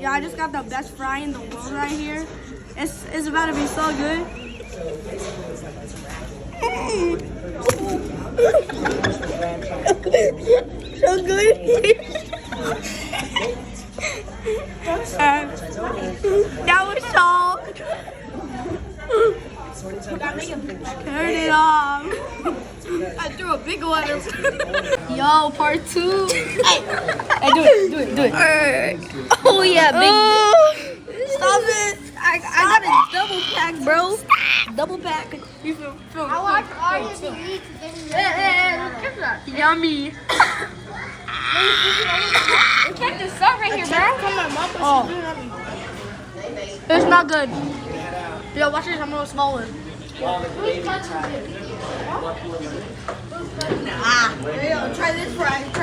Yeah, I just got the best fry in the world right here. It's about to be so good. So good. That was so. Turn it off. I threw a big one. Yo, part 2. Hey, do it. Oh yeah, big. Stop it! I got a double pack, bro. Double pack. You feel I watched RTV today. yummy. Check the stuff right here, bro. Oh, it's not good. Yo, watch this. I'm gonna swallow it. Yo, try this fry.